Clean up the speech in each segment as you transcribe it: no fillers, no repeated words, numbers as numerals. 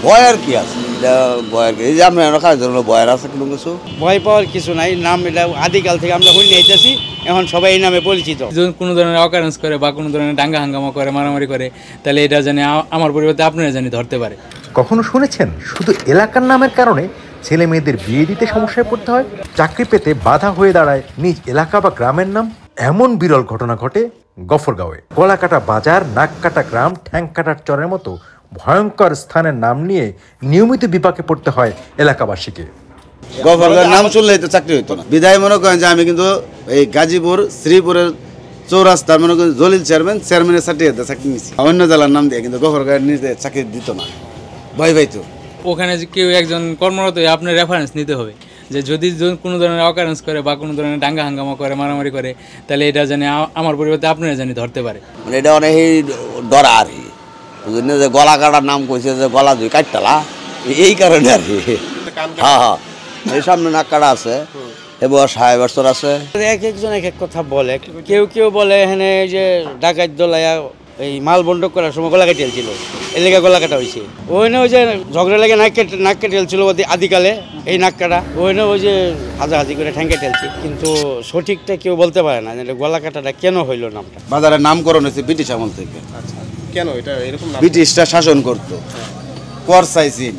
ভয়ের কি আছে? এটা ভয়ের কি? এই যে আমরা খাই ধরুন ভয়ের আছে কোনো কিছু? ভয় পাওয়ার কিছু নাই, নাম এটা আদিকাল থেকে আমরা শুনে আইতেছি, এখন সবাই এই নামে পরিচিত। যদি কোনো ধরনের অকারেন্স করে বা কোনো ধরনের দাঙ্গা হাঙ্গামা করে, মারামারি করে, তাহলে এটা জানি আমার পরিবর্তে আপনারা জানি ধরতে পারে। কখনো শুনেছেন শুধু এলাকার নামের কারণে ছেলে মেয়েদের বিয়ে দিতে সমস্যায় পড়তে হয়, চাকরি পেতে বাধা হয়ে দাঁড়ায় নিজ এলাকা বা গ্রামের নাম? এমন বিরল ঘটনা ঘটে গফরগাঁওয়ে। গলাকাটা বাজার, নাককাটা গ্রাম, ঠ্যাংকাটার চরের মতো ভয়ঙ্কর স্থানের নাম নিয়ে নিয়মিত বিপাকে পড়তে হয় এলাকাবাসীকে। গফরগাঁওর নাম শুনলেই তো চাকরি হইতো না। বিদায় মনে করেন যে আমি কিন্তু এই গাজীপুর শ্রীপুরের চৌরাস্তার মনে করেন জলিল চেয়ারম্যানের সার্টিফিকেট চাকরি নিচ্ছি অন্য জেলার নাম দিয়ে, কিন্তু গফরগাঁওয়ের নিজে চাকরি দিত না, ভয় পাইতো। ওখানে যে কেউ একজন কর্মরত আপনার রেফারেন্স নিতে হবে, যে যদি কোনো ধরনের অকারেন্স করে বা কোনো ধরনের দাঙ্গা হাঙ্গামা করে, মারামারি করে, তাহলে এটা জানি আমার পরিবর্তে আপনারা জানি ধরতে পারে। মানে এটা অনেকই ডরা আর কি, বুঝলেন যে গলা কাটার নাম কইছে যে গলা দুই কাটতালা, এই কারণে আর কি। হ্যাঁ হ্যাঁ, এই সামনে নাক কাটা আছে, এবার ৬০ বছর আছে। এক একজন এক এক কথা বলে। কেউ কেউ বলে এখানে যে ডাকাত দলাইয়া এই মাল বন্ধক করার সময় গলা কেটে ছিল, এর লেগে গলা কাটা হয়েছে। ওইনে ওই যে ঝগড়া লেগে নাক কেটে ছিল আদিকালে, এই নাক কাটা ওইনে ওই যে হাজাহাজি করে ঠ্যাং কেটেলছে, কিন্তু সঠিকটা কেউ বলতে পারে না যে গলা কাটাটা কেন হইল নামটা। বাজারের নামকরণ হয়েছে ব্রিটিশ আমল থেকে। কেন এটা এরকম? ব্রিটিশরা শাসন করতো, কর চাইছেন,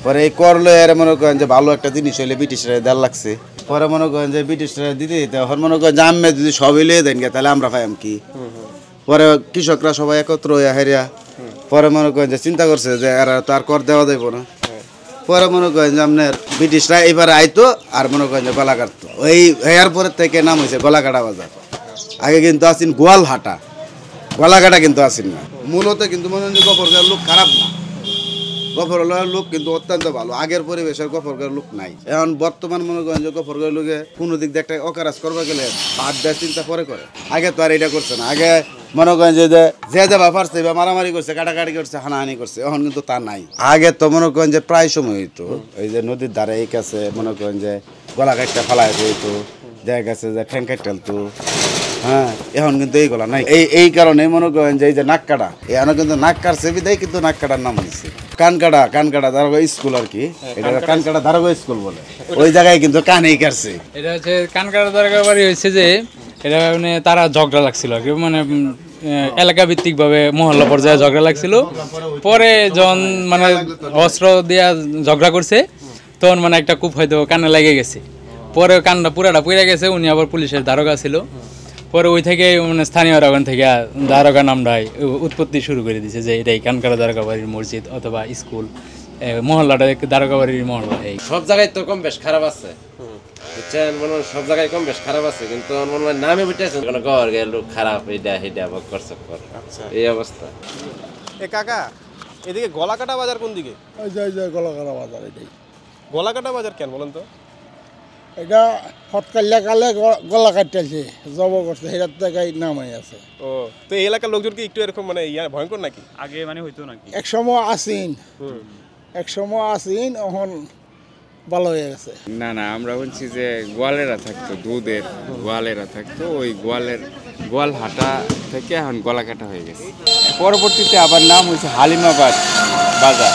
পরে এই কর লয়ে এরা মনে করেন যে ভালো একটা জিনিস হইলে ব্রিটিশরা দেড় লাগছে, পরে মনে করেন যে ব্রিটিশরা দিতে দিতে এখন মনে করেন যে আমি যদি সবই লিয়ে দেন গে তাহলে আমরা পাইম কি। পরে কৃষকরা সবাই একত্র হইয়া হেরিয়া পরে মনে করেন যে চিন্তা করছে যে এরা তো আর কর দেওয়া যাইব না। পরে মনে করেন যে আপনার ব্রিটিশরা এবার আইতো আর মনে করেন যে গলা কাটতো, ওই এয়ারপোর্টের থেকে নাম হয়েছে গলাকাটা বাজার। আগে কিন্তু আসেন গোয়ালহাটা, গলাকাটা কিন্তু আসেন না। মূলত কিন্তু মনে হয় যে গফরগাঁওয়ের লোক খারাপ না, গফরগাঁওয়ের লোক কিন্তু অত্যন্ত ভালো। আগের পরিবেশের গফরগাঁওয়ের লোক নাই। এখন বর্তমান মনে করেন যে গফরগাঁওয়ের লোকে কোনো দিক দিয়ে একটা অকারাজ করবা গেলে বাদ দেওয়ার চিন্তা পরে করে, আগে তো আর এটা করছে না। আগে মনে করেন যে যে পারছে বা মারামারি করছে, কাটাকাটি করছে, হানাহানি করছে, এখন কিন্তু তা নাই। আগে তো মনে করেন যে প্রায় সময় হইতো এই যে নদীর ধারে এই কাছে মনে করেন যে গলা কাটটা ফালাই হইতো, দেখা গেছে যে ঠ্যাং কাটতো। হ্যাঁ, এখন কিন্তু এইগুলা নাই। এই কারণে মনে করেন যে এই যে নাক কাটা, এখন কিন্তু নাক কাটছে বিদায় কিন্তু নাক কাটার নাম হয়েছে কানকাটা দারোগা স্কুল আর কি। এটা কানকাটা দারোগা স্কুল বলে, ওই জায়গায় কিন্তু কানেই কাটছে। এটা হচ্ছে কানকাটা দারোগা বাড়ি হয়েছে যে এটা মানে তারা ঝগড়া লাগছিল আর কি, মানে এলাকা ভিত্তিক ভাবে মহল্লা পর্যায়ে ঝগড়া লাগছিল। পরে যখন মানে অস্ত্র দিয়া ঝগড়া করছে তখন মানে একটা কূপ হয়তো কানে লেগে গেছে, পরে কানটা পুরাটা পুড়ে গেছে। উনি আবার পুলিশের দারোগা ছিল, পরে ওই থেকে মানে স্থানীয়রা ওখান থেকে দারোগা নামটাই উৎপত্তি শুরু করে দিয়েছে যে এটাই কানকাটা দারোগা বাড়ির মসজিদ অথবা স্কুল, মহল্লাটা দারোগা বাড়ির মহল্লা। এই সব জায়গায় তো কম বেশ খারাপ আছে, বুঝছেন, মনে সব জায়গায় কম বেশ খারাপ আছে, কিন্তু মনে হয় নামে বুঝতেছেন কোনো গর গেল লোক খারাপ, এইটা হেটা বকর চক্কর, এই অবস্থা। এ কাকা, এদিকে গলাকাটা বাজার কোন দিকে? ওই যে গলাকাটা বাজার, এটাই গলাকাটা বাজার কেন বলেন তো? এটা হটকাল্লা কালে গলা কাটতেছে, জব করছে, সেটার থেকে নাম হয়ে আছে। ও, তো এই এলাকার লোকজন কি একটু এরকম মানে ভয়ঙ্কর নাকি? আগে মানে হইতো নাকি? এক সময় আসিন এখন ভালো হয়ে গেছে। না আমরা বলছি যে গোয়ালেরা থাকতো, দুধের গোয়ালেরা থাকতো, ওই গোয়াল হাটা থেকে এখন গলাকাটা হয়ে গেছে। পরবর্তীতে আবার নাম হয়েছে হালিমাবাদ বাজার।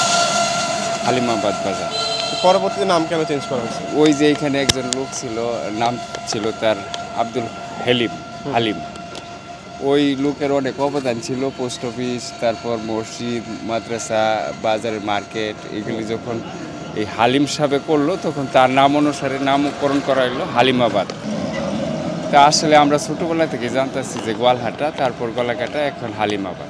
পরবর্তীতে নাম কেন চেঞ্জ করা হয়েছে? ওই যে এখানে একজন লোক ছিল, নাম ছিল তার আব্দুল হালিম। ওই লোকের অনেক অবদান ছিল। পোস্ট অফিস, তারপর মসজিদ, মাদ্রাসা, বাজারের মার্কেট, এগুলি যখন এই হালিম সাহেব করলো তখন তার নাম অনুসারে নামকরণ করা হলো হালিমাবাদ। তা আসলে আমরা ছোটোবেলা থেকে জানতেছি যে গোয়ালহাটা, তারপর গলাকাটা, এখন হালিমাবাদ।